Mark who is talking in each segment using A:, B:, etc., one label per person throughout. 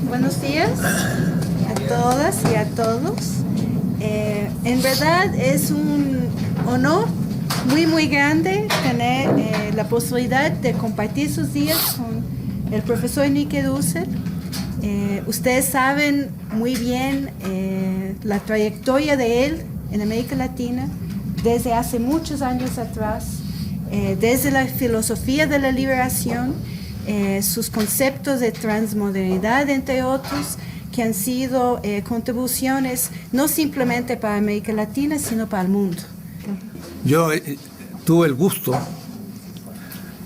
A: Buenos días a todas y a todos. En verdad es un honor muy grande tener la posibilidad de compartir sus días con el profesor Enrique Dussel. Ustedes saben muy bien la trayectoria de él en América Latina desde hace muchos años atrás, desde la filosofía de la liberación, sus conceptos de transmodernidad, entre otros, que han sido contribuciones no simplemente para América Latina, sino para el mundo.
B: Yo tuve el gusto,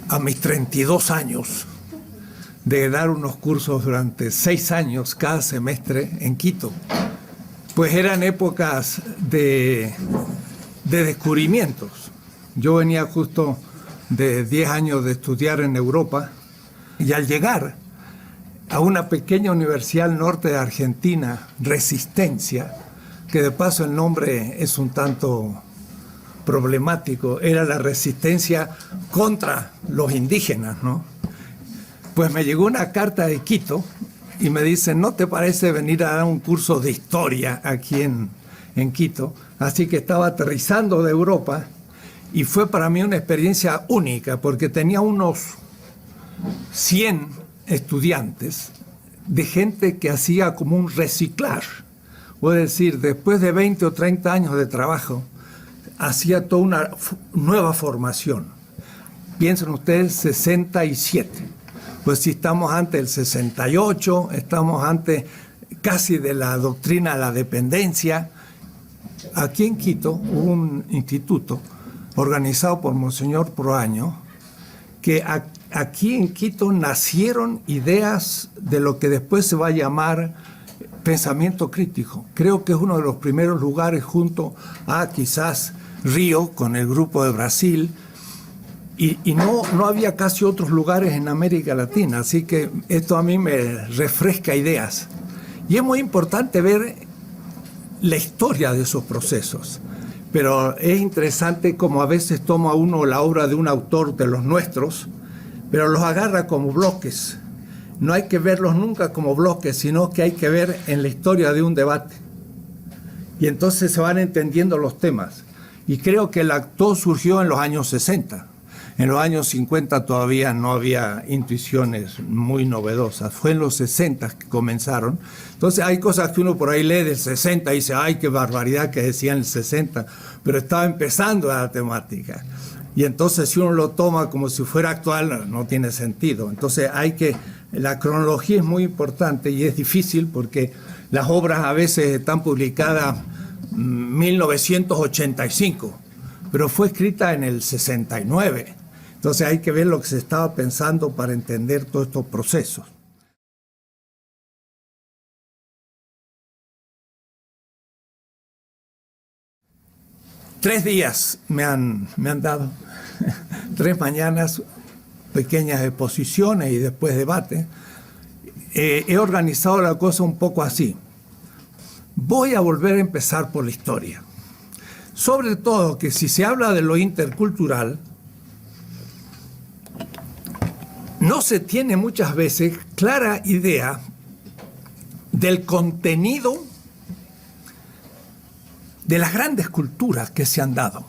B: a mis 32 años, de dar unos cursos durante 6 años cada semestre en Quito. Pues eran épocas de descubrimientos. Yo venía justo de 10 años de estudiar en Europa y al llegar a una pequeña universidad al norte de Argentina, Resistencia, que de paso el nombre es un tanto problemático, era la resistencia contra los indígenas, ¿no? Pues me llegó una carta de Quito y me dicen, ¿no te parece venir a dar un curso de historia aquí en Quito? Así que estaba aterrizando de Europa y fue para mí una experiencia única porque tenía unos 100 estudiantes de gente que hacía como un reciclaje. Es decir, después de 20 o 30 años de trabajo, hacía toda una nueva formación. Piensen ustedes, 67. Pues si estamos ante el 68, estamos ante casi de la doctrina de la dependencia. Aquí en Quito hubo un instituto organizado por Monseñor Proaño, que aquí en Quito nacieron ideas de lo que después se va a llamar pensamiento crítico. Creo que es uno de los primeros lugares junto a quizás Río con el grupo de Brasil, y no había casi otros lugares en América Latina, así que esto a mí me refresca ideas. Y es muy importante ver la historia de esos procesos, pero es interesante como a veces toma uno la obra de un autor de los nuestros, pero los agarra como bloques. No hay que verlos nunca como bloques, sino que hay que ver en la historia de un debate. Y entonces se van entendiendo los temas. Y creo que el actor surgió en los años 60. En los años 50 todavía no había intuiciones muy novedosas. Fue en los 60 que comenzaron. Entonces hay cosas que uno por ahí lee del 60 y dice, ¡ay, qué barbaridad que decía en el 60! Pero estaba empezando la temática. Y entonces si uno lo toma como si fuera actual, no tiene sentido. Entonces la cronología es muy importante y es difícil porque las obras a veces están publicadas en 1985, pero fue escrita en el 69. Entonces hay que ver lo que se estaba pensando para entender todos estos procesos. Tres días me han dado, 3 mañanas, pequeñas exposiciones y después debate. He organizado la cosa un poco así. Voy a volver a empezar por la historia. Sobre todo que si se habla de lo intercultural, no se tiene muchas veces clara idea del contenido de las grandes culturas que se han dado.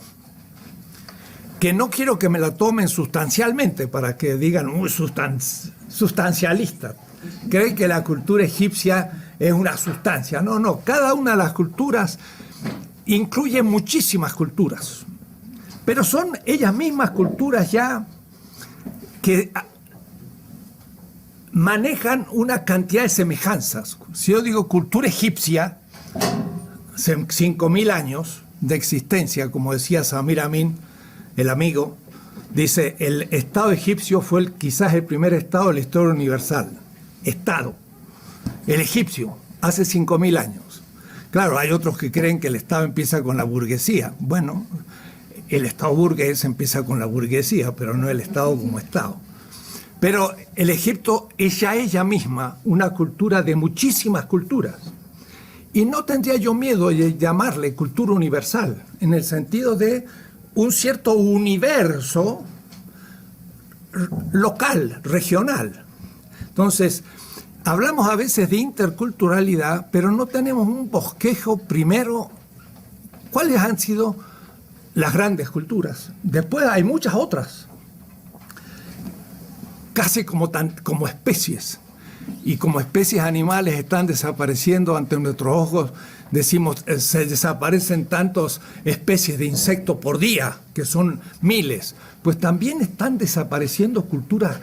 B: Que no quiero que me la tomen sustancialmente para que digan, sustancialista. Creen que la cultura egipcia es una sustancia. No, cada una de las culturas incluye muchísimas culturas. Pero son ellas mismas culturas ya que manejan una cantidad de semejanzas. Si yo digo cultura egipcia, 5.000 años de existencia, como decía Samir Amin, el amigo, dice, el Estado egipcio fue quizás el primer Estado de la historia universal. Estado. El egipcio, hace 5.000 años. Claro, hay otros que creen que el Estado empieza con la burguesía. Bueno, el Estado burgués empieza con la burguesía, pero no el Estado como Estado. Pero el Egipto es ya ella misma una cultura de muchísimas culturas. Y no tendría yo miedo de llamarle cultura universal, en el sentido de un cierto universo local, regional. Entonces, hablamos a veces de interculturalidad, pero no tenemos un bosquejo primero. ¿Cuáles han sido las grandes culturas? Después hay muchas otras, casi como especies. Y como especies animales están desapareciendo ante nuestros ojos, decimos, se desaparecen tantas especies de insectos por día, que son miles. Pues también están desapareciendo culturas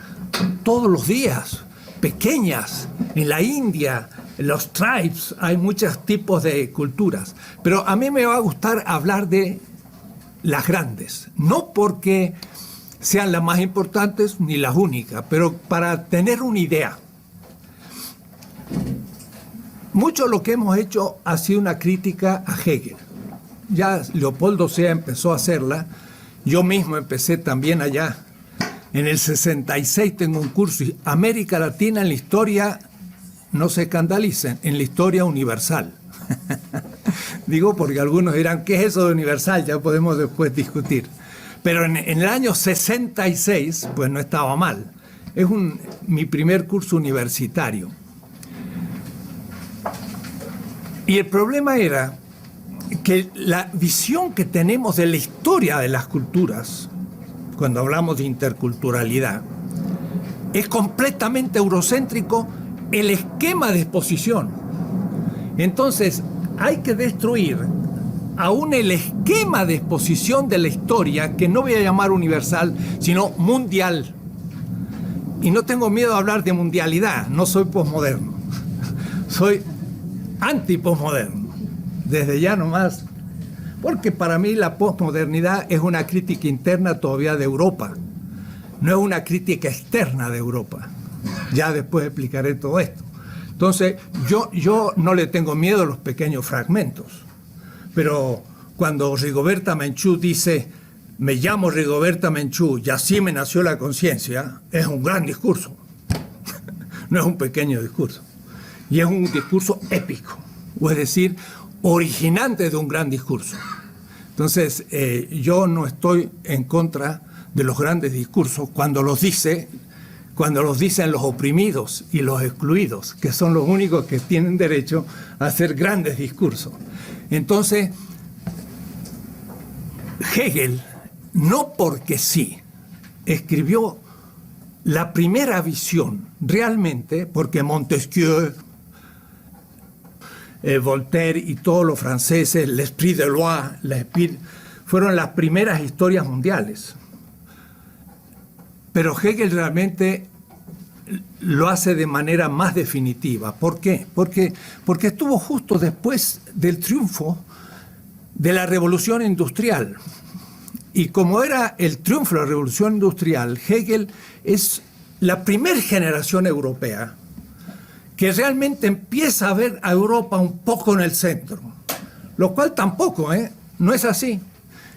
B: todos los días, pequeñas. En la India, en los tribes, hay muchos tipos de culturas. Pero a mí me va a gustar hablar de las grandes, no porque sean las más importantes ni las únicas, pero para tener una idea. Mucho de lo que hemos hecho ha sido una crítica a Hegel. Ya Leopoldo Sea empezó a hacerla, yo mismo empecé también allá. En el 66 tengo un curso, América Latina en la historia, no se escandalicen, en la historia universal. Digo porque algunos dirán, ¿qué es eso de universal? Ya podemos después discutir. Pero en el año 66, pues no estaba mal. Es mi primer curso universitario. Y el problema era que la visión que tenemos de la historia de las culturas, cuando hablamos de interculturalidad, es completamente eurocéntrico el esquema de exposición. Entonces, hay que destruir aún el esquema de exposición de la historia, que no voy a llamar universal, sino mundial. Y no tengo miedo a hablar de mundialidad, no soy posmoderno. Soy anti-posmoderno, desde ya nomás, porque para mí la posmodernidad es una crítica interna todavía de Europa, no es una crítica externa de Europa. Ya después explicaré todo esto. Entonces, yo no le tengo miedo a los pequeños fragmentos, pero cuando Rigoberta Menchú dice, me llamo Rigoberta Menchú y así me nació la conciencia, es un gran discurso, no es un pequeño discurso. Y es un discurso épico, o es decir, originante de un gran discurso. Entonces, yo no estoy en contra de los grandes discursos cuando los dicen los oprimidos y los excluidos, que son los únicos que tienen derecho a hacer grandes discursos. Entonces, Hegel, no porque sí, escribió la primera visión realmente, porque Montesquieu, Voltaire y todos los franceses, l'esprit de loi, fueron las primeras historias mundiales. Pero Hegel realmente lo hace de manera más definitiva. ¿Por qué? Porque estuvo justo después del triunfo de la Revolución Industrial. Y como era el triunfo de la Revolución Industrial, Hegel es la primera generación europea que realmente empieza a ver a Europa un poco en el centro, lo cual tampoco, no es así.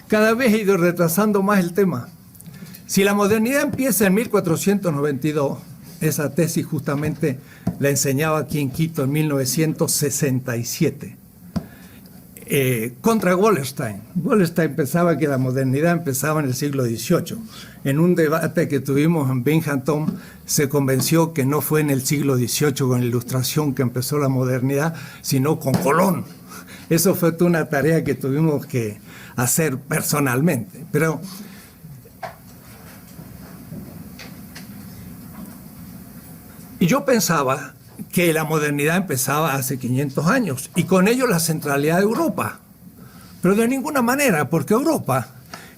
B: Cada vez he ido retrasando más el tema. Si la modernidad empieza en 1492, esa tesis justamente la enseñaba aquí en Quito en 1967, contra Wallerstein. Wallerstein pensaba que la modernidad empezaba en el siglo XVIII. En un debate que tuvimos en Binghamton, se convenció que no fue en el siglo XVIII con la Ilustración que empezó la modernidad, sino con Colón. Eso fue toda una tarea que tuvimos que hacer personalmente. Pero yo pensaba que la modernidad empezaba hace 500 años y con ello la centralidad de Europa. Pero de ninguna manera, porque Europa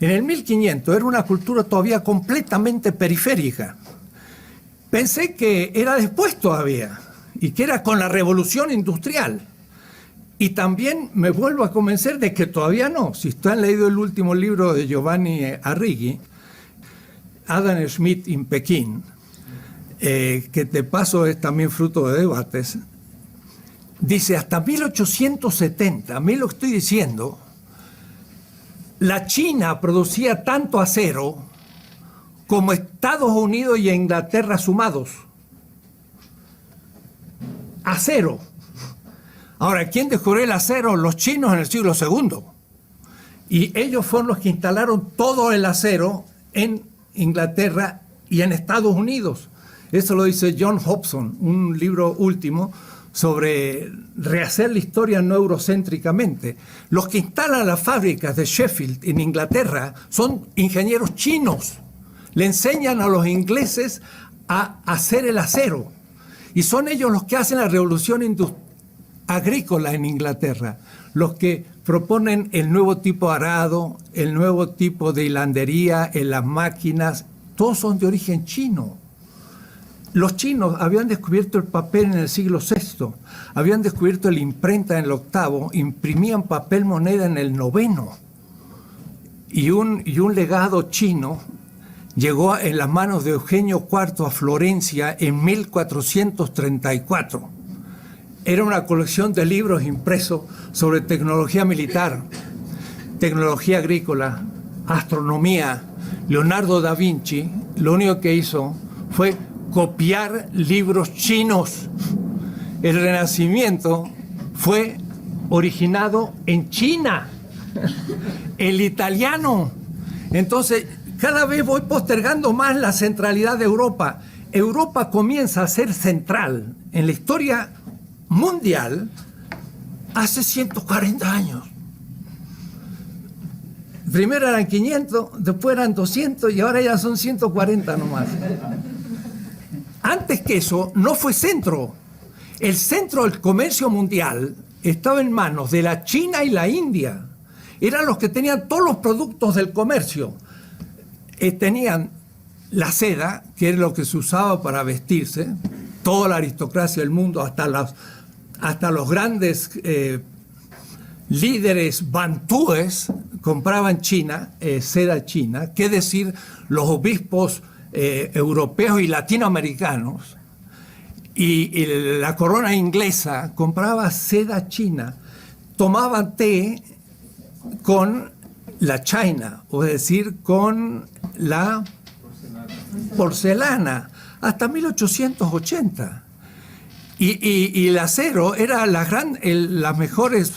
B: en el 1500 era una cultura todavía completamente periférica. Pensé que era después todavía y que era con la revolución industrial. Y también me vuelvo a convencer de que todavía no. Si ustedes han leído el último libro de Giovanni Arrighi, Adam Smith en Pekín, que de paso es también fruto de debates, dice hasta 1870, a mí lo que estoy diciendo, la China producía tanto acero como Estados Unidos y Inglaterra sumados. Acero. Ahora, ¿quién descubrió el acero? Los chinos en el siglo II. Y ellos fueron los que instalaron todo el acero en Inglaterra y en Estados Unidos. Eso lo dice John Hobson, un libro último sobre rehacer la historia no eurocéntricamente. Los que instalan las fábricas de Sheffield en Inglaterra son ingenieros chinos. Le enseñan a los ingleses a hacer el acero. Y son ellos los que hacen la revolución agrícola en Inglaterra, los que proponen el nuevo tipo de arado, el nuevo tipo de hilandería en las máquinas. Todos son de origen chino. Los chinos habían descubierto el papel en el siglo VI, habían descubierto la imprenta en el VIII, imprimían papel moneda en el IX. Y un legado chino llegó en las manos de Eugenio IV a Florencia en 1434. Era una colección de libros impresos sobre tecnología militar, tecnología agrícola, astronomía. Leonardo da Vinci lo único que hizo fue copiar libros chinos. El Renacimiento fue originado en China, el italiano. Entonces, cada vez voy postergando más la centralidad de Europa. Europa comienza a ser central en la historia mundial hace 140 años. Primero eran 500, después eran 200 y ahora ya son 140 nomás. Antes que eso, no fue centro. El centro del comercio mundial estaba en manos de la China y la India. Eran los que tenían todos los productos del comercio. Tenían la seda, que es lo que se usaba para vestirse. Toda la aristocracia del mundo, hasta los grandes líderes bantúes compraban seda china. Qué decir, los obispos europeos y latinoamericanos, y la corona inglesa compraba seda china, tomaban té con la china, es decir, con la porcelana, hasta 1880. Y el acero era las mejores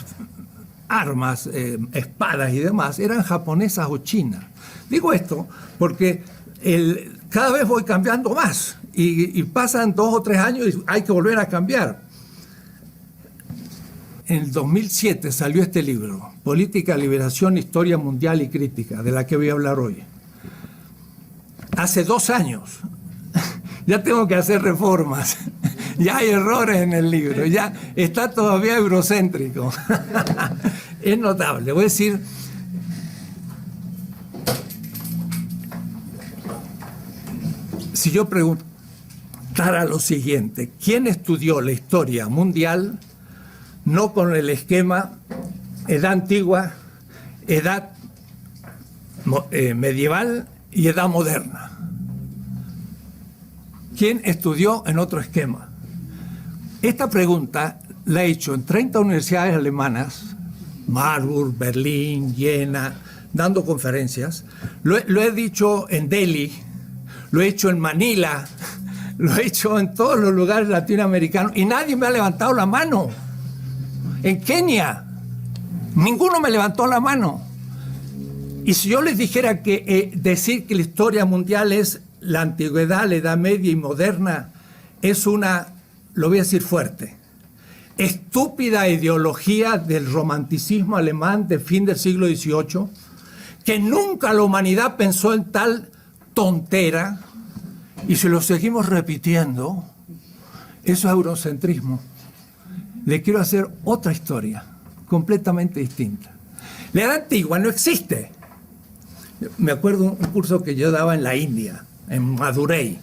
B: armas, espadas y demás, eran japonesas o chinas. Digo esto porque cada vez voy cambiando más y pasan 2 o 3 años y hay que volver a cambiar. En el 2007 salió este libro, Política, Liberación, Historia Mundial y Crítica, de la que voy a hablar hoy. Hace 2 años ya tengo que hacer reformas, ya hay errores en el libro, ya está todavía eurocéntrico. Es notable, voy a decir. Si yo preguntara lo siguiente, ¿quién estudió la historia mundial no con el esquema edad antigua, edad medieval y edad moderna? ¿Quién estudió en otro esquema? Esta pregunta la he hecho en 30 universidades alemanas, Marburg, Berlín, Jena, dando conferencias. Lo he dicho en Delhi, lo he hecho en Manila, lo he hecho en todos los lugares latinoamericanos y nadie me ha levantado la mano. En Kenia, ninguno me levantó la mano. Y si yo les dijera que decir que la historia mundial es la antigüedad, la edad media y moderna, es una, lo voy a decir fuerte, estúpida ideología del romanticismo alemán de fin del siglo XVIII, que nunca la humanidad pensó en tal tontera, y si lo seguimos repitiendo, eso es eurocentrismo. Le quiero hacer otra historia, completamente distinta. La edad antigua no existe. Me acuerdo un curso que yo daba en la India, en Madurai,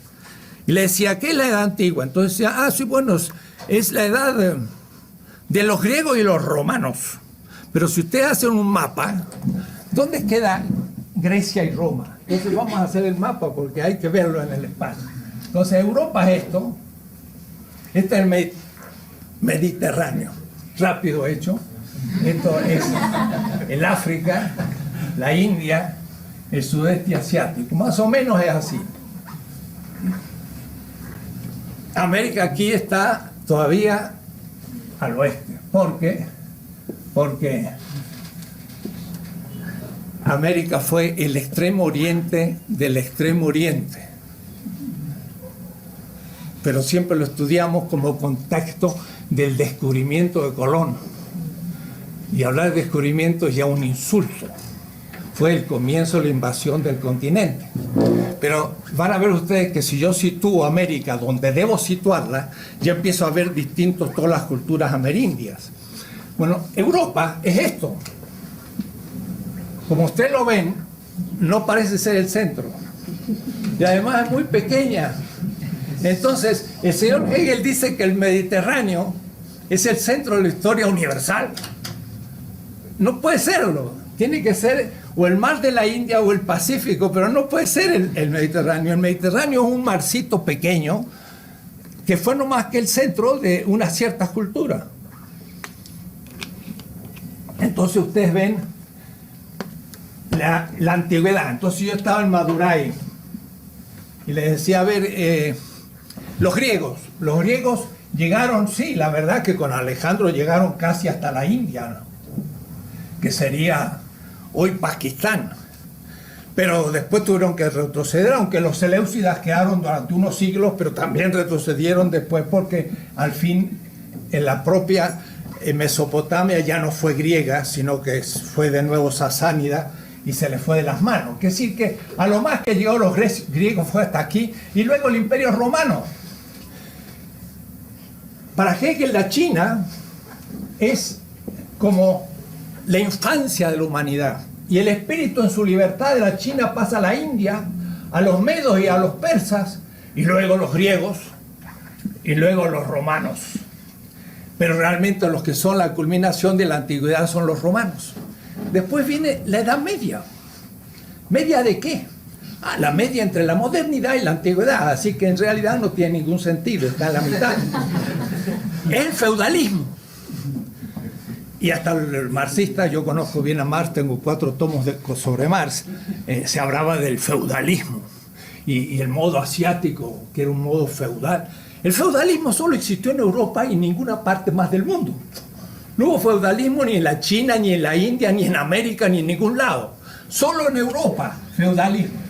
B: y le decía, ¿qué es la edad antigua? Entonces decía, sí, bueno, es la edad de los griegos y los romanos. Pero si ustedes hacen un mapa, ¿dónde queda Grecia y Roma? Entonces vamos a hacer el mapa porque hay que verlo en el espacio. Entonces Europa es esto, este es el Mediterráneo, rápido hecho. Esto es el África, la India, el sudeste asiático, más o menos es así. América aquí está todavía al oeste. ¿Por qué? Porque América fue el extremo oriente del extremo oriente. pero siempre lo estudiamos como contexto del descubrimiento de Colón. Y hablar de descubrimiento es ya un insulto. Fue el comienzo de la invasión del continente. Pero van a ver ustedes que si yo sitúo América donde debo situarla, ya empiezo a ver distintos todas las culturas amerindias. Bueno, Europa es esto. Como ustedes lo ven, no parece ser el centro. Y además es muy pequeña. Entonces, el señor Hegel dice que el Mediterráneo es el centro de la historia universal. No puede serlo. Tiene que ser o el mar de la India o el Pacífico, pero no puede ser el Mediterráneo. El Mediterráneo es un marcito pequeño que fue no más que el centro de una cierta cultura. Entonces ustedes ven la antigüedad. Entonces yo estaba en Madurai y les decía, a ver, los griegos llegaron, sí, la verdad que con Alejandro llegaron casi hasta la India, ¿no? Que sería hoy Pakistán, pero después tuvieron que retroceder, aunque los seleucidas quedaron durante unos siglos, pero también retrocedieron después porque al fin en la propia Mesopotamia ya no fue griega, sino que fue de nuevo sasánida y se le fue de las manos. Es decir, que a lo más que llegó los griegos fue hasta aquí, y luego el Imperio Romano. Para Hegel la China es como la infancia de la humanidad, y el espíritu en su libertad de la China pasa a la India, a los medos y a los persas, y luego los griegos, y luego los romanos. Pero realmente los que son la culminación de la antigüedad son los romanos. Después viene la Edad Media. ¿Media de qué? La media entre la modernidad y la antigüedad, así que en realidad no tiene ningún sentido, está en la mitad. Es el feudalismo. Y hasta el marxista, yo conozco bien a Marx, tengo 4 tomos sobre Marx, se hablaba del feudalismo y el modo asiático, que era un modo feudal. El feudalismo solo existió en Europa y en ninguna parte más del mundo. No hubo feudalismo ni en la China, ni en la India, ni en América, ni en ningún lado. Solo en Europa, feudalismo.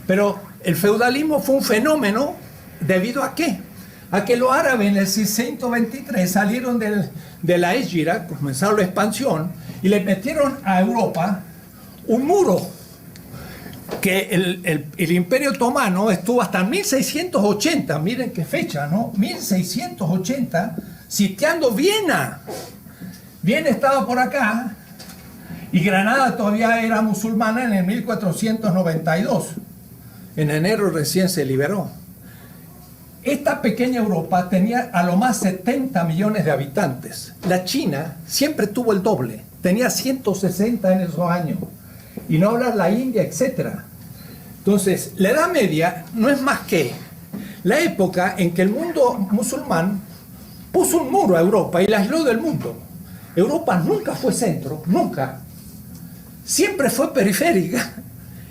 B: Pero el feudalismo fue un fenómeno debido a ¿qué? A que los árabes en el 623 salieron de la Égira, comenzaron la expansión, y le metieron a Europa un muro que el Imperio Otomano estuvo hasta 1680, miren qué fecha, ¿no? 1680, sitiando Viena. Viena estaba por acá, y Granada todavía era musulmana en el 1492. En enero recién se liberó. Esta pequeña Europa tenía a lo más 70 millones de habitantes. La China siempre tuvo el doble, tenía 160 en esos años. Y no hablar la India, etc. Entonces, la Edad Media no es más que la época en que el mundo musulmán puso un muro a Europa y la aisló del mundo. Europa nunca fue centro, nunca. Siempre fue periférica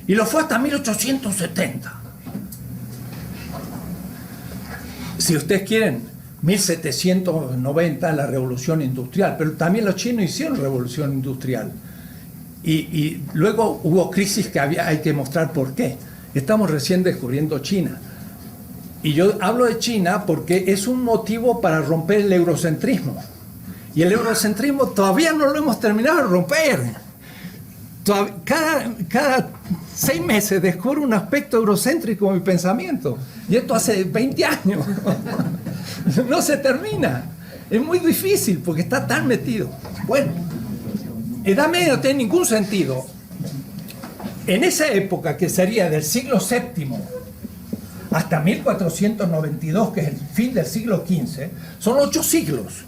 B: y lo fue hasta 1870. Si ustedes quieren, 1790 la revolución industrial, pero también los chinos hicieron revolución industrial. Y luego hubo crisis que hay que mostrar por qué. Estamos recién descubriendo China. Y yo hablo de China porque es un motivo para romper el eurocentrismo. Y el eurocentrismo todavía no lo hemos terminado de romper. Cada 6 meses descubro un aspecto eurocéntrico de mi pensamiento. Y esto hace 20 años. No se termina. Es muy difícil porque está tan metido. Bueno, Edad Media no tiene ningún sentido. En esa época, que sería del siglo VII hasta 1492, que es el fin del siglo XV, son 8 siglos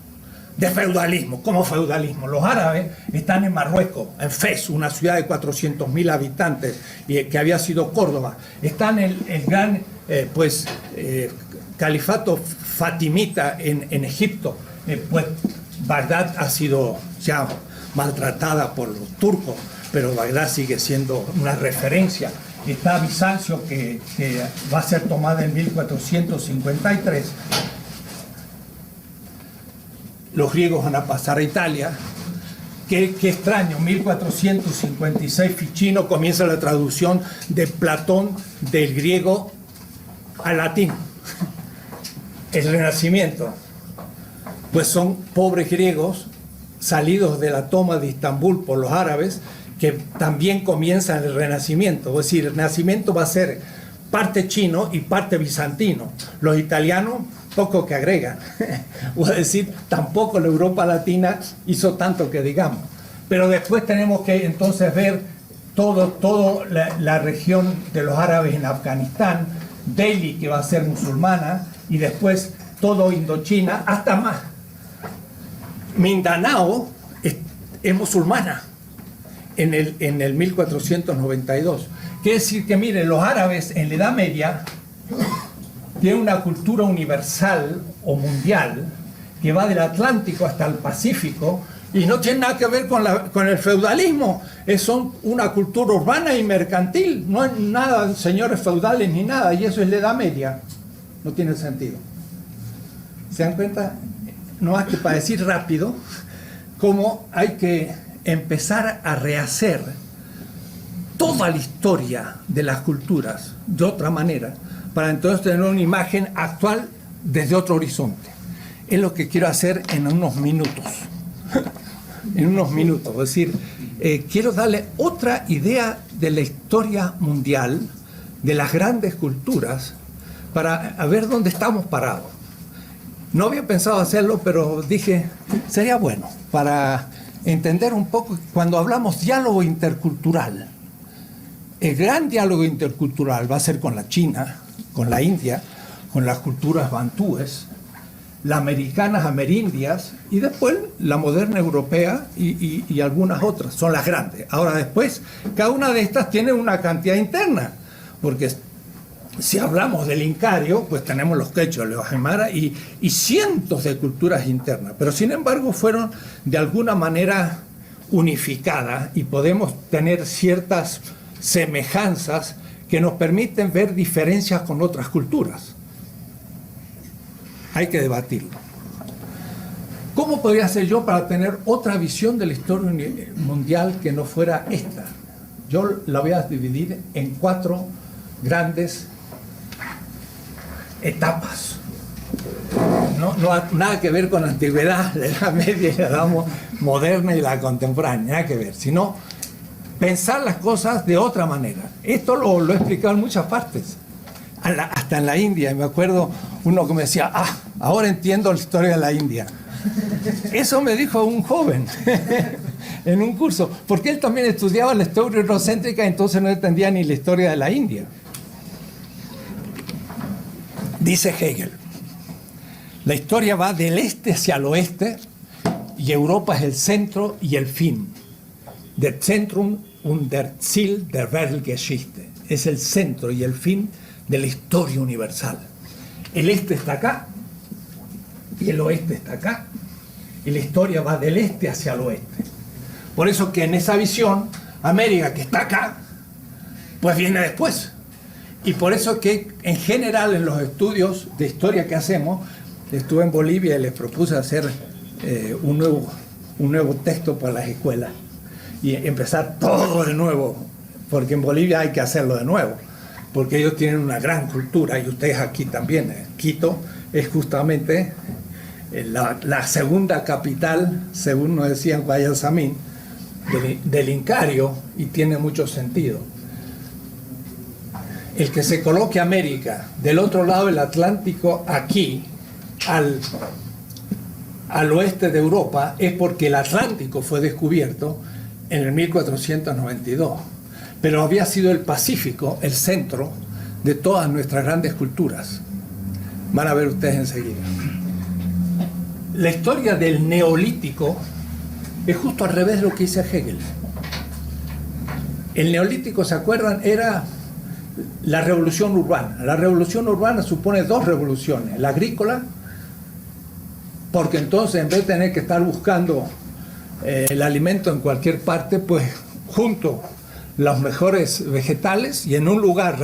B: de feudalismo. ¿Cómo feudalismo? Los árabes están en Marruecos, en Fez, una ciudad de 400.000 habitantes, que había sido Córdoba. Están en el gran califato fatimita en Egipto. Pues Bagdad ha sido ya maltratada por los turcos, pero Bagdad sigue siendo una referencia. Está Bizancio, que va a ser tomada en 1453. Los griegos van a pasar a Italia. Qué extraño, 1456 Ficino comienza la traducción de Platón del griego al latín. el Renacimiento, pues son pobres griegos salidos de la toma de Estambul por los árabes, que también comienzan el Renacimiento. Es decir, el Renacimiento va a ser parte chino y parte bizantino. Los italianos, poco que agregan. Es decir, tampoco la Europa Latina hizo tanto que digamos. Pero después tenemos que entonces ver todo la región de los árabes en Afganistán, Delhi, que va a ser musulmana, y después todo Indochina, hasta más. Mindanao es musulmana en el 1492. Quiere decir que, miren, los árabes en la Edad Media tienen una cultura universal o mundial que va del Atlántico hasta el Pacífico y no tiene nada que ver con el feudalismo. Son una cultura urbana y mercantil. No hay nada de señores feudales ni nada, y eso es la Edad Media. No tiene sentido. ¿Se dan cuenta? No más que para decir rápido cómo hay que empezar a rehacer toda la historia de las culturas de otra manera, para entonces tener una imagen actual desde otro horizonte. Es lo que quiero hacer en unos minutos. En unos minutos. Es decir, quiero darle otra idea de la historia mundial, de las grandes culturas, para ver dónde estamos parados. No había pensado hacerlo, pero dije, sería bueno para entender un poco cuando hablamos diálogo intercultural. El gran diálogo intercultural va a ser con la China, con la India, con las culturas bantúes, las americanas, amerindias, y después la moderna europea y algunas otras. Son las grandes. Ahora después, cada una de estas tiene una cantidad interna, porque si hablamos del Incario, pues tenemos los quechos, los aymara y cientos de culturas internas, pero sin embargo fueron de alguna manera unificadas y podemos tener ciertas semejanzas que nos permiten ver diferencias con otras culturas. Hay que debatirlo. ¿Cómo podría ser yo para tener otra visión de la historia mundial que no fuera esta? Yo la voy a dividir en 4 grandes etapas. No nada que ver con la antigüedad, la Edad Media y la Edad moderna y la contemporánea, nada que ver, sino pensar las cosas de otra manera. Esto lo he explicado en muchas partes, hasta en la India. Y me acuerdo uno que me decía, ahora entiendo la historia de la India. Eso me dijo un joven en un curso, porque él también estudiaba la historia eurocéntrica, entonces no entendía ni la historia de la India. Dice Hegel, la historia va del este hacia el oeste y Europa es el centro y el fin. Der Zentrum und der Ziel der Weltgeschichte. Es el centro y el fin de la historia universal. El este está acá y el oeste está acá. Y la historia va del este hacia el oeste. Por eso que en esa visión, América, que está acá, pues viene después. Y por eso que en general en los estudios de historia que hacemos, estuve en Bolivia y les propuse hacer un nuevo texto para las escuelas y empezar todo de nuevo, porque en Bolivia hay que hacerlo de nuevo, porque ellos tienen una gran cultura y ustedes aquí también. Quito es justamente la segunda capital, según nos decían Guayasamín, del Incario, y tiene mucho sentido. El que se coloque América del otro lado del Atlántico, aquí, al oeste de Europa, es porque el Atlántico fue descubierto en el 1492. Pero había sido el Pacífico el centro de todas nuestras grandes culturas. Van a ver ustedes enseguida. La historia del Neolítico es justo al revés de lo que dice Hegel. El Neolítico, ¿se acuerdan? Era la revolución urbana. La revolución urbana supone 2 revoluciones. La agrícola, porque entonces en vez de tener que estar buscando el alimento en cualquier parte, pues junto los mejores vegetales y en un lugar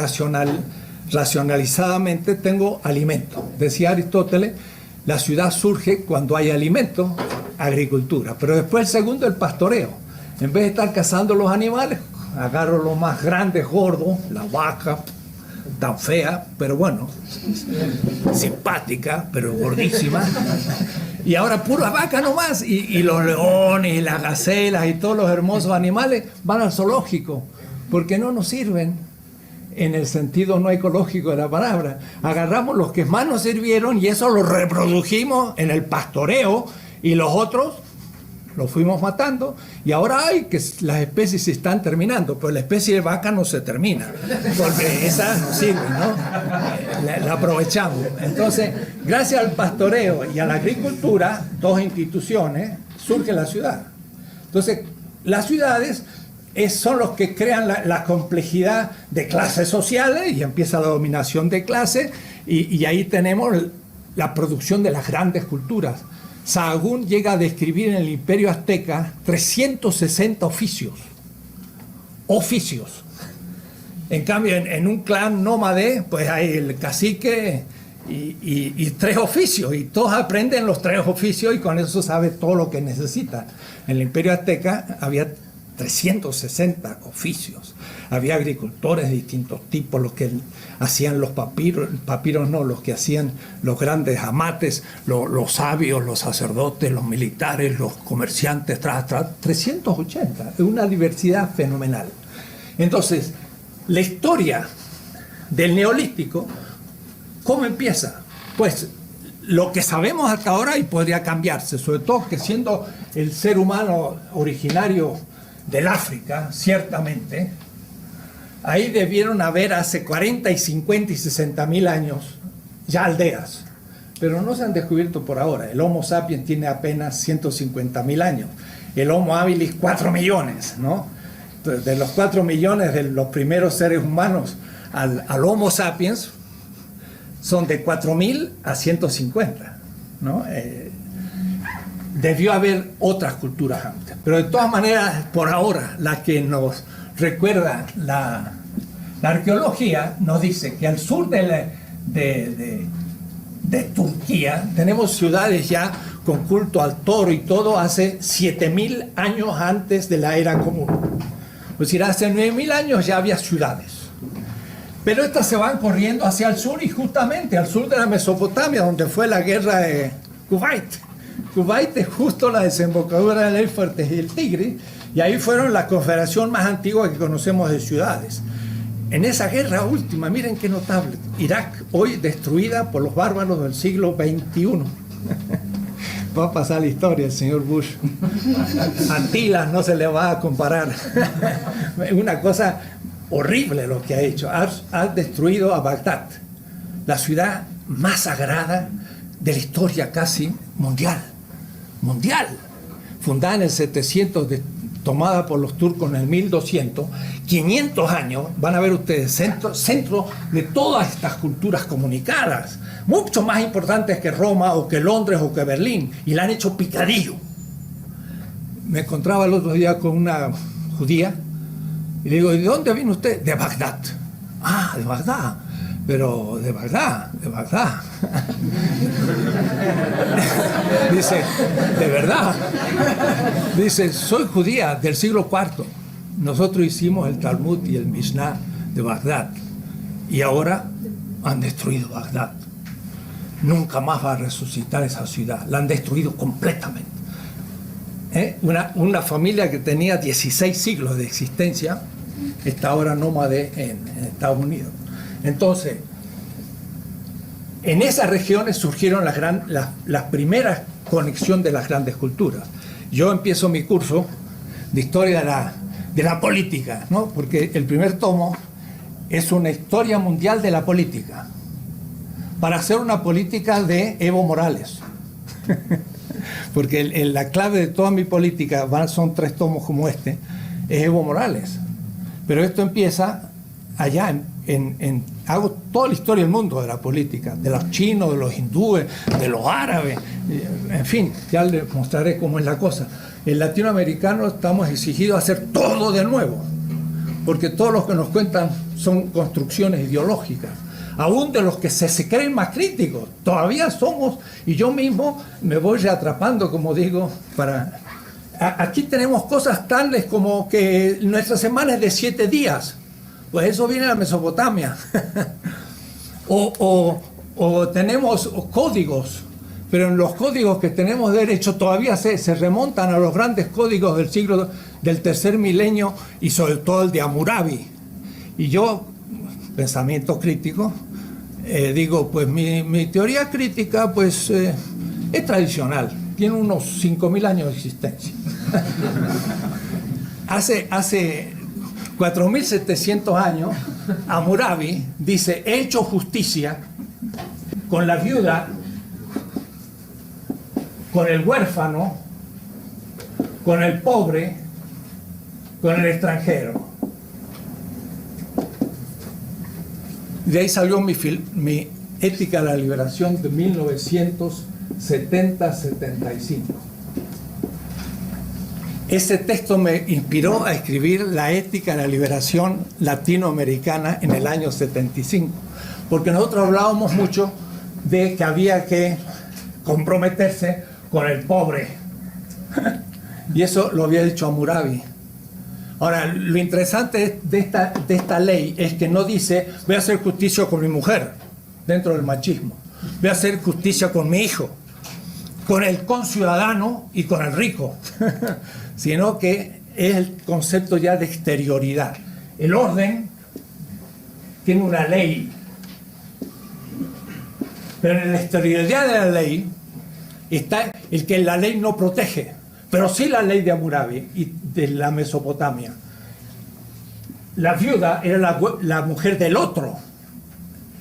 B: racionalizadamente tengo alimento. Decía Aristóteles, la ciudad surge cuando hay alimento, agricultura. Pero después el segundo, el pastoreo. En vez de estar cazando los animales, agarro los más grandes, gordos, la vaca, tan fea, pero bueno, simpática, pero gordísima. Y ahora puras vacas nomás, y los leones, y las gacelas, y todos los hermosos animales van al zoológico, porque no nos sirven en el sentido no ecológico de la palabra. Agarramos los que más nos sirvieron y eso lo reprodujimos en el pastoreo, y los otros los fuimos matando, y ahora hay que las especies se están terminando, pero la especie de vaca no se termina, porque esa no sirve, ¿no? La aprovechamos. Entonces, gracias al pastoreo y a la agricultura, dos instituciones, surge la ciudad. Entonces, las ciudades son los que crean la complejidad de clases sociales, y empieza la dominación de clases, y ahí tenemos la producción de las grandes culturas. Sahagún llega a describir en el Imperio Azteca 360 oficios. En cambio, en un clan nómade, pues hay el cacique y 3 oficios, y todos aprenden los 3 oficios y con eso sabe todo lo que necesita. En el Imperio Azteca había 360 oficios. Había agricultores de distintos tipos, los que hacían los papiros no, los que hacían los grandes amates, los sabios, los sacerdotes, los militares, los comerciantes, 380, es una diversidad fenomenal. Entonces, la historia del Neolítico, ¿cómo empieza? Pues lo que sabemos hasta ahora, y podría cambiarse, sobre todo que siendo el ser humano originario del África, ciertamente, ahí debieron haber hace 40 y 50 y 60 mil años ya aldeas, pero no se han descubierto por ahora. El Homo sapiens tiene apenas 150 mil años, el Homo habilis 4 millones, ¿no? Entonces, de los 4 millones de los primeros seres humanos al Homo sapiens son de 4.000 a 150, ¿no? Debió haber otras culturas antes, pero de todas maneras, por ahora, la que nos recuerda la arqueología nos dice que al sur de Turquía tenemos ciudades ya con culto al toro y todo hace 7.000 años antes de la era común. Es decir, hace 9.000 años ya había ciudades. Pero estas se van corriendo hacia el sur, y justamente al sur de la Mesopotamia, donde fue la guerra de Kuwait. Kuwait es justo la desembocadura del Éufrates y el Tigris, y ahí fueron la confederación más antigua que conocemos de ciudades. En esa guerra última, miren qué notable, Irak hoy destruida por los bárbaros del siglo XXI. Va a pasar la historia el señor Bush. Atila no se le va a comparar. Es una cosa horrible lo que ha hecho. Ha destruido a Bagdad, la ciudad más sagrada de la historia casi mundial. Fundada en el 700, tomada por los turcos en el 1200, 500 años, van a ver ustedes, centro de todas estas culturas comunicadas, mucho más importantes que Roma o que Londres o que Berlín, y la han hecho picadillo. Me encontraba el otro día con una judía y le digo, ¿de dónde viene usted? De Bagdad. Ah, de Bagdad. Pero de Bagdad. Dice, ¿de verdad? Dice, soy judía del siglo IV. Nosotros hicimos el Talmud y el Mishnah de Bagdad. Y ahora han destruido Bagdad. Nunca más va a resucitar esa ciudad. La han destruido completamente. Una familia que tenía 16 siglos de existencia está ahora nómade en Estados Unidos. Entonces, en esas regiones surgieron las primeras conexiones de las grandes culturas. Yo empiezo mi curso de historia de la política, ¿no? Porque el primer tomo es una historia mundial de la política, para hacer una política de Evo Morales. Porque la clave de toda mi política, son 3 tomos como este, es Evo Morales. Pero esto empieza allá hago toda la historia del mundo de la política, de los chinos, de los hindúes, de los árabes, en fin, ya les mostraré cómo es la cosa. El latinoamericano estamos exigidos a hacer todo de nuevo, porque todos los que nos cuentan son construcciones ideológicas, aún de los que se creen más críticos, todavía somos, y yo mismo me voy reatrapando, como digo, aquí tenemos cosas tales como que nuestra semana es de 7 días, Pues eso viene de la Mesopotamia. o tenemos códigos, pero en los códigos que tenemos derecho todavía se remontan a los grandes códigos del tercer milenio y sobre todo el de Hammurabi. Y yo, pensamiento crítico, digo, pues mi teoría crítica pues es tradicional, tiene unos 5.000 años de existencia. Hace 4.700 años, Hammurabi dice: he hecho justicia con la viuda, con el huérfano, con el pobre, con el extranjero. De ahí salió mi Ética de la Liberación de 1970-75. Ese texto me inspiró a escribir la Ética de la Liberación Latinoamericana en el año 75, porque nosotros hablábamos mucho de que había que comprometerse con el pobre, y eso lo había dicho Hammurabi. Ahora, lo interesante de esta ley es que no dice: voy a hacer justicia con mi mujer, dentro del machismo, voy a hacer justicia con mi hijo, con el conciudadano y con el rico, sino que es el concepto ya de exterioridad. El orden tiene una ley, pero en la exterioridad de la ley está el que la ley no protege, pero sí la ley de Hammurabi y de la Mesopotamia. La viuda era la mujer del otro,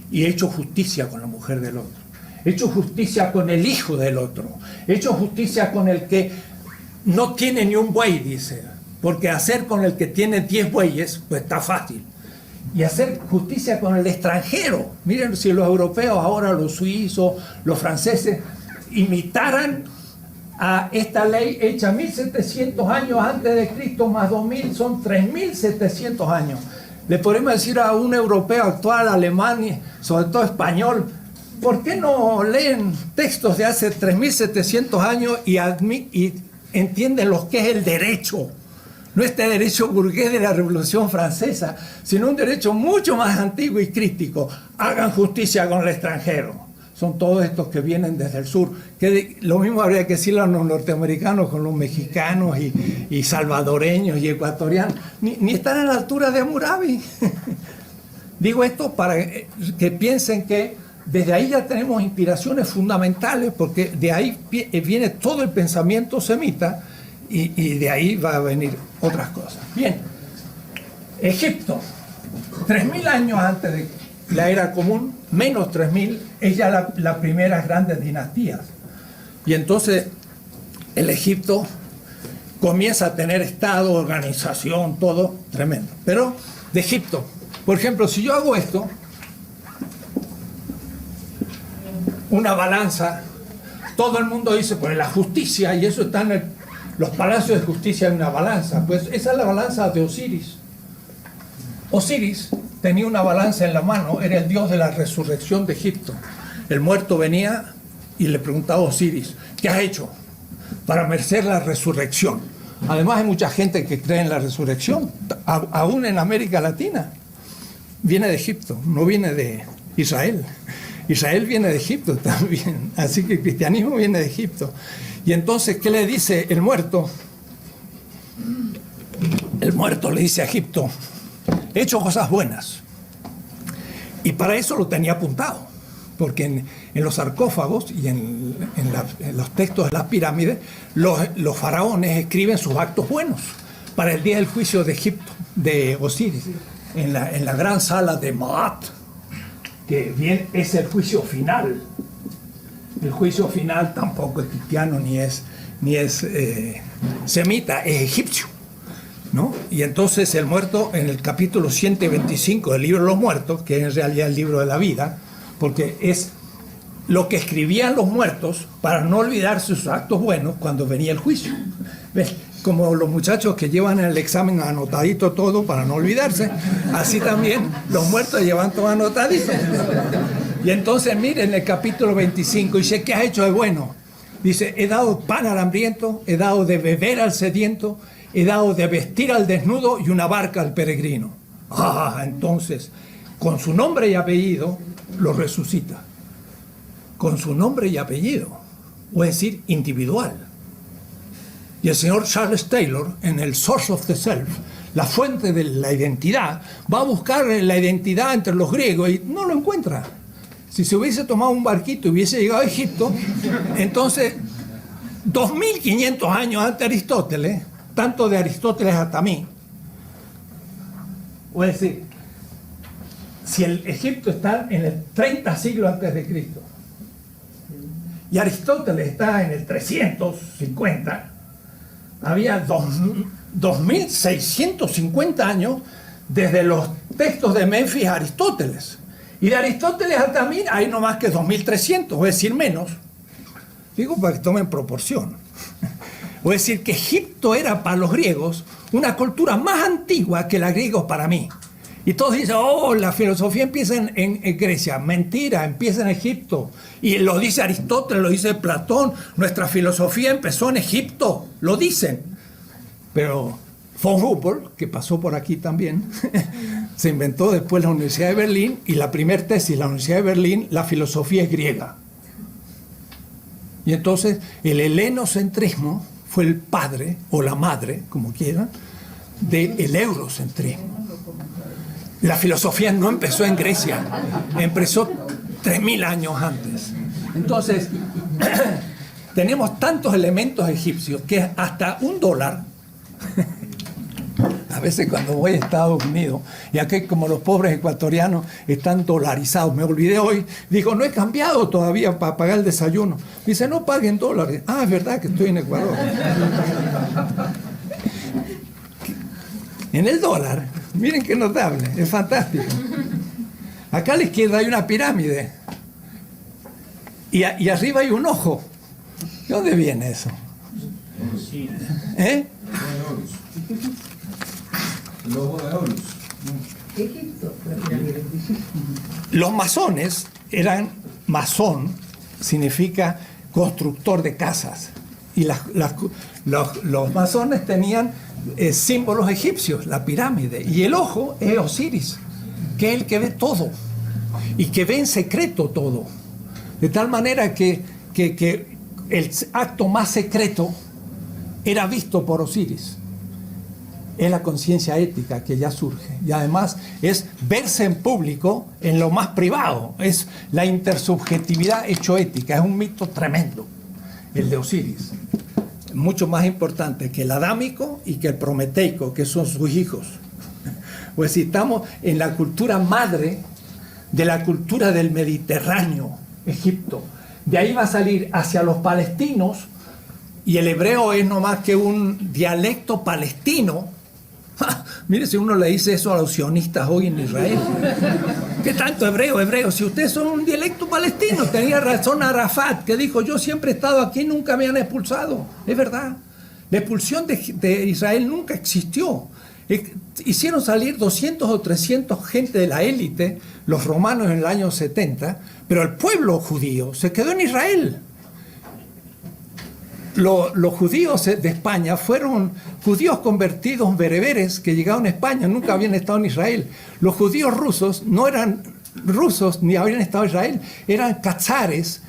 B: y he hecho justicia con la mujer del otro. He hecho justicia con el hijo del otro. He hecho justicia con el que no tiene ni un buey, dice. Porque hacer con el que tiene 10 bueyes, pues está fácil. Y hacer justicia con el extranjero. Miren, si los europeos, ahora los suizos, los franceses, imitaran a esta ley hecha 1700 años antes de Cristo, más 2000, son 3700 años. Le podemos decir a un europeo actual, alemán, sobre todo español: ¿por qué no leen textos de hace 3700 años y entienden lo que es el derecho? No este derecho burgués de la Revolución Francesa, sino un derecho mucho más antiguo y crítico. Hagan justicia con el extranjero. Son todos estos que vienen desde el sur. Que lo mismo habría que decirle a los norteamericanos con los mexicanos y salvadoreños y ecuatorianos. Ni están a la altura de Hammurabi. Digo esto para que piensen que desde ahí ya tenemos inspiraciones fundamentales, porque de ahí viene todo el pensamiento semita y de ahí va a venir otras cosas. Bien, Egipto, 3.000 años antes de la era común, menos 3.000, es ya la primera grandes dinastías. Y entonces el Egipto comienza a tener estado, organización, todo tremendo. Pero de Egipto, por ejemplo, si yo hago esto, una balanza, todo el mundo dice: pues la justicia, y eso está en los palacios de justicia, en una balanza. Pues esa es la balanza de Osiris. Osiris tenía una balanza en la mano, era el dios de la resurrección de Egipto. El muerto venía y le preguntaba a Osiris: ¿qué has hecho para merecer la resurrección? Además hay mucha gente que cree en la resurrección, aún en América Latina. Viene de Egipto, no viene de Israel. Israel viene de Egipto también, así que el cristianismo viene de Egipto. Y entonces, ¿qué le dice el muerto? El muerto le dice a Egipto: he hecho cosas buenas. Y para eso lo tenía apuntado, porque en los sarcófagos y en los textos de las pirámides, los faraones escriben sus actos buenos para el día del juicio de Egipto, de Osiris, en la gran sala de Maat, que bien es el juicio final. El juicio final tampoco es cristiano ni es semita, es egipcio, ¿no? Y entonces el muerto, en el capítulo 125 del libro de los muertos, que es en realidad el libro de la vida, porque es lo que escribían los muertos para no olvidar sus actos buenos cuando venía el juicio. ¿Ves? Como los muchachos que llevan en el examen anotadito todo para no olvidarse, así también los muertos llevan todo anotadito. Y entonces miren en el capítulo 25, dice: ¿qué has hecho de bueno? Dice: he dado pan al hambriento, he dado de beber al sediento, he dado de vestir al desnudo y una barca al peregrino. Entonces, con su nombre y apellido, lo resucita. Con su nombre y apellido, o es decir, individual. Y el señor Charles Taylor, en el Source of the Self, la fuente de la identidad, va a buscar la identidad entre los griegos y no lo encuentra. Si se hubiese tomado un barquito y hubiese llegado a Egipto, entonces, 2500 años antes de Aristóteles, tanto de Aristóteles hasta mí, o es decir, si el Egipto está en el 30 siglos antes de Cristo y Aristóteles está en el 350, había 2650 años desde los textos de Memphis a Aristóteles. Y de Aristóteles hasta mí hay no más que 2300, es decir, menos. Digo para que tomen proporción. Es decir, que Egipto era para los griegos una cultura más antigua que la griega para mí. Y todos dicen, la filosofía empieza en Grecia. Mentira, empieza en Egipto. Y lo dice Aristóteles, lo dice Platón. Nuestra filosofía empezó en Egipto, lo dicen. Pero von Humboldt, que pasó por aquí también, se inventó después la Universidad de Berlín, y la primera tesis de la Universidad de Berlín, la filosofía es griega. Y entonces el helenocentrismo fue el padre, o la madre, como quieran, del eurocentrismo. La filosofía no empezó en Grecia, empezó 3000 años antes. Entonces, tenemos tantos elementos egipcios que hasta $1, a veces cuando voy a Estados Unidos, y aquí como los pobres ecuatorianos están dolarizados, me olvidé hoy, digo, no he cambiado todavía para pagar el desayuno. Dice, no paguen dólares. Es verdad que estoy en Ecuador. En el dólar, miren qué notable, es fantástico. Acá a la izquierda hay una pirámide y arriba hay un ojo. ¿De dónde viene eso? ¿Eh?
C: El ojo de Horus.
B: Los masones masón significa constructor de casas. Y los masones tenían símbolos egipcios, la pirámide. Y el ojo es Osiris, que es el que ve todo. Y que ve en secreto todo. De tal manera que el acto más secreto era visto por Osiris. Es la conciencia ética que ya surge. Y además es verse en público en lo más privado. Es la intersubjetividad hecho ética. Es un mito tremendo, el de Osiris. Mucho más importante que el adámico y que el prometeico, que son sus hijos. Pues si estamos en la cultura madre de la cultura del Mediterráneo, Egipto. De ahí va a salir hacia los palestinos, y el hebreo es no más que un dialecto palestino. Mire, si uno le dice eso a los sionistas hoy en Israel, ¿qué tanto hebreo? Si ustedes son un dialecto palestino. Tenía razón Arafat, que dijo, yo siempre he estado aquí, nunca me han expulsado. Es verdad, la expulsión de Israel nunca existió. Hicieron salir 200 o 300 gente de la élite, los romanos en el año 70, pero el pueblo judío se quedó en Israel. Los judíos de España fueron judíos convertidos bereberes que llegaron a España, nunca habían estado en Israel. Los judíos rusos no eran rusos ni habían estado en Israel, eran cazares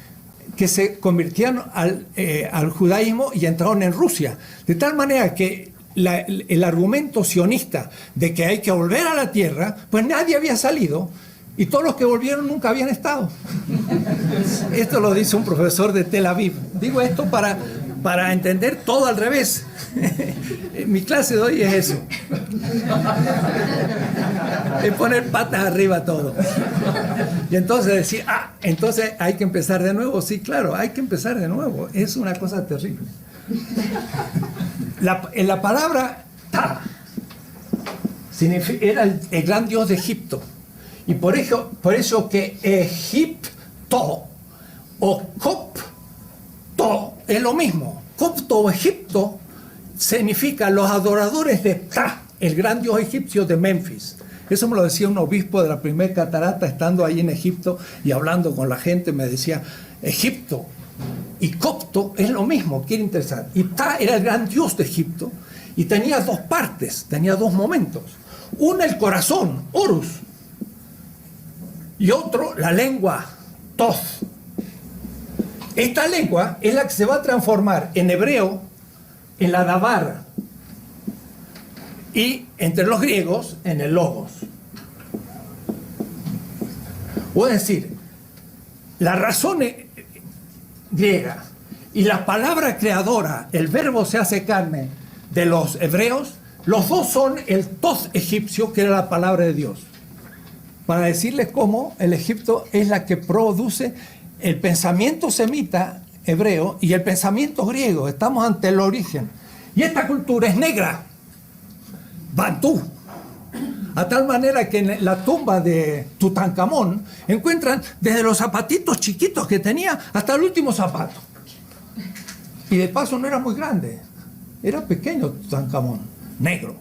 B: que se convirtieron al judaísmo y entraron en Rusia. De tal manera que el argumento sionista de que hay que volver a la tierra, pues nadie había salido. Y todos los que volvieron nunca habían estado. Esto lo dice un profesor de Tel Aviv. Digo esto para entender todo al revés. Mi clase de hoy es eso. Es poner patas arriba todo. Y entonces decir, entonces hay que empezar de nuevo. Sí, claro, hay que empezar de nuevo. Es una cosa terrible. En la palabra Ta era el gran dios de Egipto. Y por eso que Egipto o Copto es lo mismo. Copto o Egipto significa los adoradores de Ptah, el gran dios egipcio de Memphis. Eso me lo decía un obispo de la primera catarata, estando ahí en Egipto y hablando con la gente, me decía, Egipto y Copto es lo mismo, qué interesante. Y Ptah era el gran dios de Egipto y tenía dos partes, tenía dos momentos. Uno el corazón, orus, y otro la lengua, tos. Esta lengua es la que se va a transformar en hebreo en la dabar y entre los griegos en el logos. O es decir, la razón griega y la palabra creadora, el verbo se hace carne de los hebreos, los dos son el tos egipcio, que era la palabra de Dios. Para decirles cómo el Egipto es la que produce el pensamiento semita hebreo y el pensamiento griego. Estamos ante el origen. Y esta cultura es negra, bantú. A tal manera que en la tumba de Tutankamón encuentran desde los zapatitos chiquitos que tenía hasta el último zapato. Y de paso no era muy grande, era pequeño Tutankamón, negro.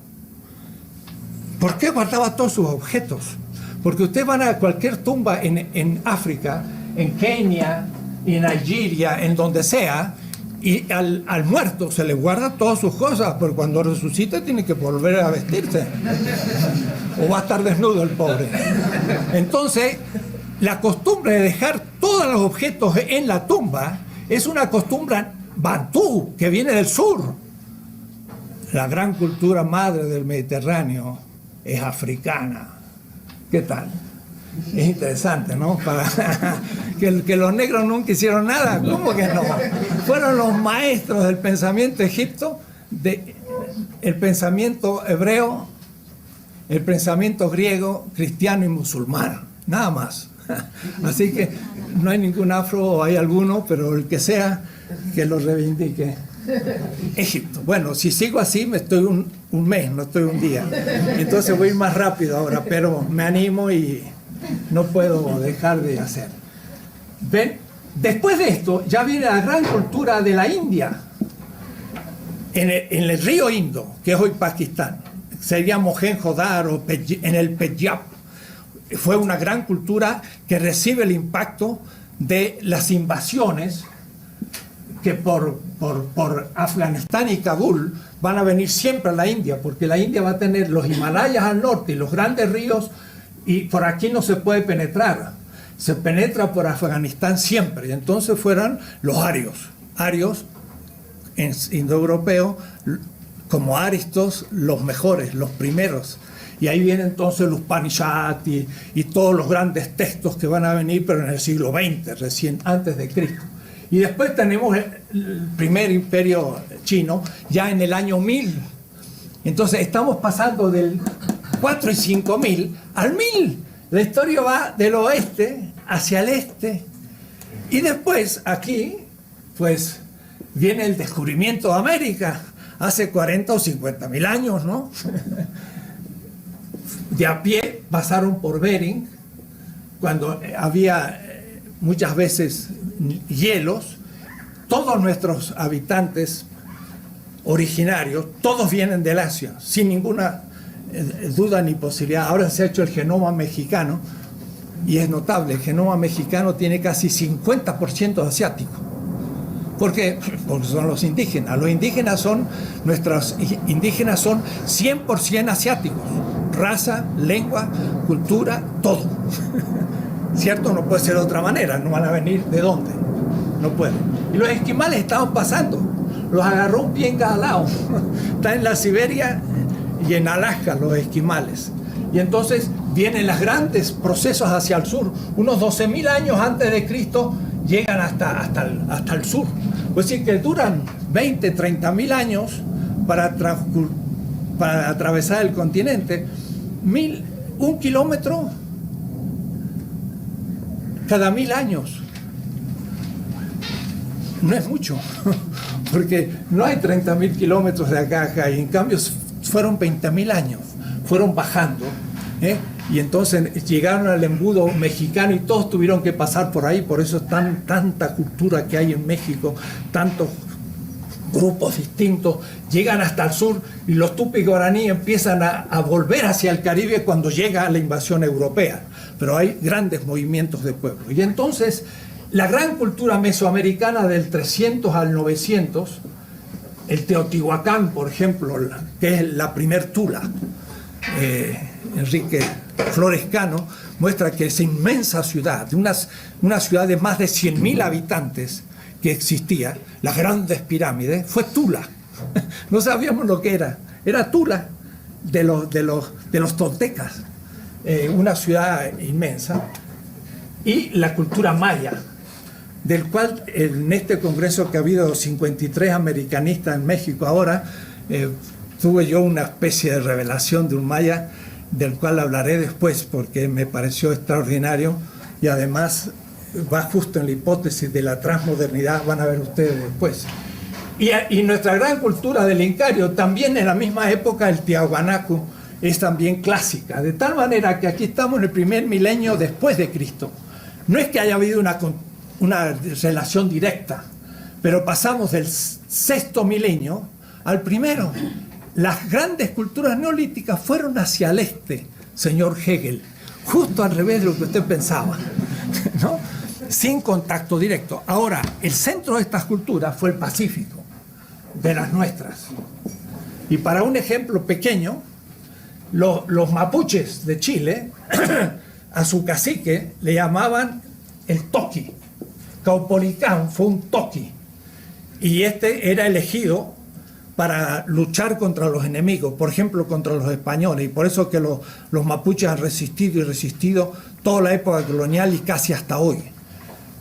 B: ¿Por qué guardaba todos sus objetos? Porque ustedes van a cualquier tumba en África, en Kenia, en Nigeria, en donde sea, y al muerto se le guarda todas sus cosas, pero cuando resucita tiene que volver a vestirse. O va a estar desnudo el pobre. Entonces, la costumbre de dejar todos los objetos en la tumba es una costumbre bantú, que viene del sur. La gran cultura madre del Mediterráneo es africana. ¿Qué tal? Es interesante, ¿no? Que los negros nunca hicieron nada. ¿Cómo que no? Fueron los maestros del pensamiento egipcio, el pensamiento hebreo, el pensamiento griego, cristiano y musulmán. Nada más. Así que no hay ningún afro, o hay alguno, pero el que sea, que lo reivindique. Egipto. Bueno, si sigo así me estoy un mes, no estoy un día. Entonces voy a ir más rápido ahora, pero me animo y no puedo dejar de hacer. ¿Ven? Después de esto ya viene la gran cultura de la India, en el río Indo, que es hoy Pakistán. Sería Mohenjo-Daro, en el Penyab. Fue una gran cultura que recibe el impacto de las invasiones que por Afganistán y Kabul van a venir siempre a la India, porque la India va a tener los Himalayas al norte y los grandes ríos, y por aquí no se puede penetrar. Se penetra por Afganistán siempre, y entonces fueron los arios en indoeuropeo, como aristos, los mejores, los primeros. Y ahí vienen entonces los Upanishad y todos los grandes textos que van a venir, pero en el siglo XX, recién antes de Cristo. Y después tenemos el primer imperio chino, ya en el año 1000. Entonces estamos pasando del 4 y 5000 al 1000. La historia va del oeste hacia el este. Y después aquí, pues, viene el descubrimiento de América, hace 40 o 50 mil años, ¿no? De a pie pasaron por Bering, cuando había muchas veces hielos. Todos nuestros habitantes originarios, todos vienen del Asia, sin ninguna duda ni posibilidad. Ahora se ha hecho el genoma mexicano y es notable, el genoma mexicano tiene casi 50% asiático. ¿Por qué? Porque son los indígenas. Los indígenas son, nuestros indígenas son 100% asiáticos. Raza, lengua, cultura, todo. ¿Cierto? No puede ser de otra manera. No van a venir de dónde. No pueden. Y los esquimales estaban pasando. Los agarró un pie en cada lado. Están en la Siberia y en Alaska los esquimales. Y entonces vienen los grandes procesos hacia el sur. Unos 12.000 años antes de Cristo llegan hasta el sur. Es decir, que duran 20, 30.000 años para atravesar el continente. 1 kilómetro cada 1000 años. No es mucho, porque no hay 30.000 kilómetros de acá a acá, y en cambio fueron 20.000 años, fueron bajando, y entonces llegaron al embudo mexicano y todos tuvieron que pasar por ahí. Por eso es tanta cultura que hay en México, tantos grupos distintos, llegan hasta el sur, y los tupi guaraní empiezan a volver hacia el Caribe cuando llega la invasión europea, pero hay grandes movimientos de pueblo. Y entonces la gran cultura mesoamericana del 300 al 900, el Teotihuacán, por ejemplo, que es la primer Tula, Enrique Flores Cano, muestra que esa inmensa ciudad, una ciudad de más de 100.000 habitantes que existía, las grandes pirámides, fue Tula. No sabíamos lo que era Tula de los toltecas, una ciudad inmensa. Y la cultura maya, del cual en este congreso que ha habido 53 americanistas en México ahora, tuve yo una especie de revelación de un maya, del cual hablaré después porque me pareció extraordinario y además va justo en la hipótesis de la transmodernidad, van a ver ustedes después. Y nuestra gran cultura del Incario, también en la misma época, el Tiahuanacu, es también clásica, de tal manera que aquí estamos en el primer milenio después de Cristo. No es que haya habido una relación directa, pero pasamos del sexto milenio al primero. Las grandes culturas neolíticas fueron hacia el este, señor Hegel, justo al revés de lo que usted pensaba, ¿no? Sin contacto directo. Ahora, el centro de estas culturas fue el Pacífico, de las nuestras. Y para un ejemplo pequeño, los mapuches de Chile, a su cacique le llamaban el toqui. Caupolicán fue un toqui. Y este era elegido para luchar contra los enemigos, por ejemplo, contra los españoles. Y por eso que los mapuches han resistido y resistido toda la época colonial y casi hasta hoy.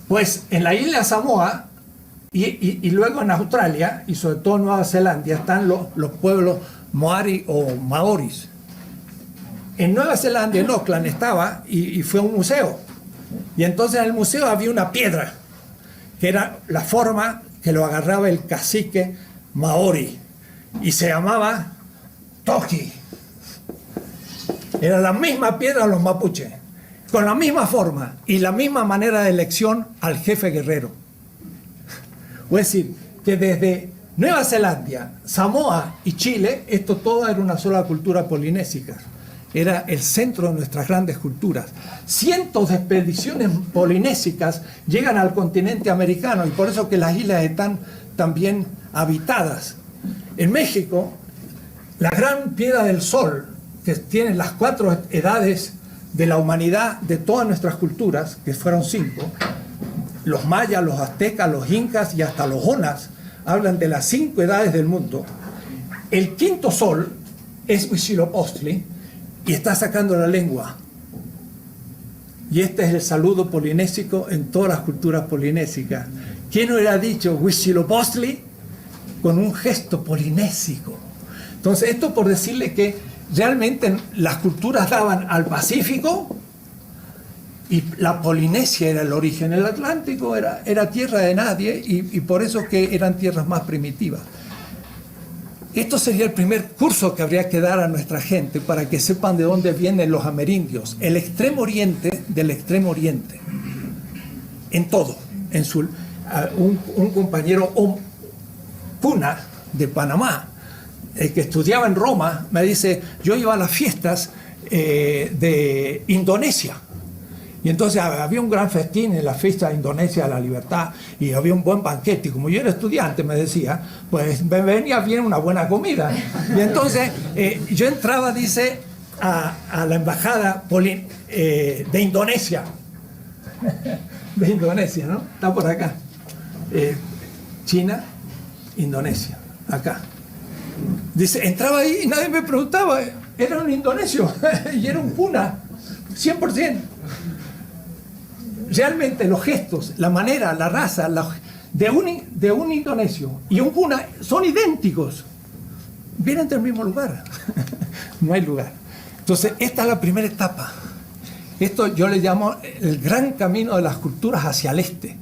B: Pues en la isla Samoa y luego en Australia y sobre todo en Nueva Zelanda están los pueblos Moari o Maoris. En Nueva Zelanda, en Auckland, estaba y fue a un museo. Y entonces en el museo había una piedra, que era la forma que lo agarraba el cacique Maori. Y se llamaba Toki. Era la misma piedra de los mapuches, con la misma forma y la misma manera de elección al jefe guerrero. Es decir, que desde Nueva Zelanda, Samoa y Chile, esto todo era una sola cultura polinésica. Era el centro de nuestras grandes culturas. Cientos de expediciones polinésicas llegan al continente americano y por eso que las islas están también habitadas. En México, la gran piedra del Sol, que tiene las 4 edades de la humanidad de todas nuestras culturas, que fueron 5, los mayas, los aztecas, los incas y hasta los onas, hablan de las 5 edades del mundo. El quinto sol es Huitzilopochtli y está sacando la lengua. Y este es el saludo polinésico en todas las culturas polinésicas. ¿Quién hubiera dicho Huitzilopochtli con un gesto polinésico? Entonces, esto por decirle que realmente las culturas daban al Pacífico y la Polinesia era el origen. El Atlántico era tierra de nadie y por eso que eran tierras más primitivas. Esto sería el primer curso que habría que dar a nuestra gente para que sepan de dónde vienen los amerindios. El extremo oriente del extremo oriente. En todo. Un compañero Puna de Panamá, que estudiaba en Roma, me dice, yo iba a las fiestas de Indonesia. Y entonces había un gran festín en la fiesta de Indonesia de la Libertad y había un buen banquete. Y como yo era estudiante, me decía, pues me venía bien una buena comida. Y entonces yo entraba, dice, a la embajada de Indonesia. De Indonesia, ¿no? Está por acá. China, Indonesia, acá. Dice, entraba ahí y nadie me preguntaba, era un indonesio y era un puna, 100%. Realmente los gestos, la manera, la raza de un indonesio y un puna son idénticos. Vienen del mismo lugar. No hay lugar. Entonces, esta es la primera etapa. Esto yo le llamo el gran camino de las culturas hacia el este.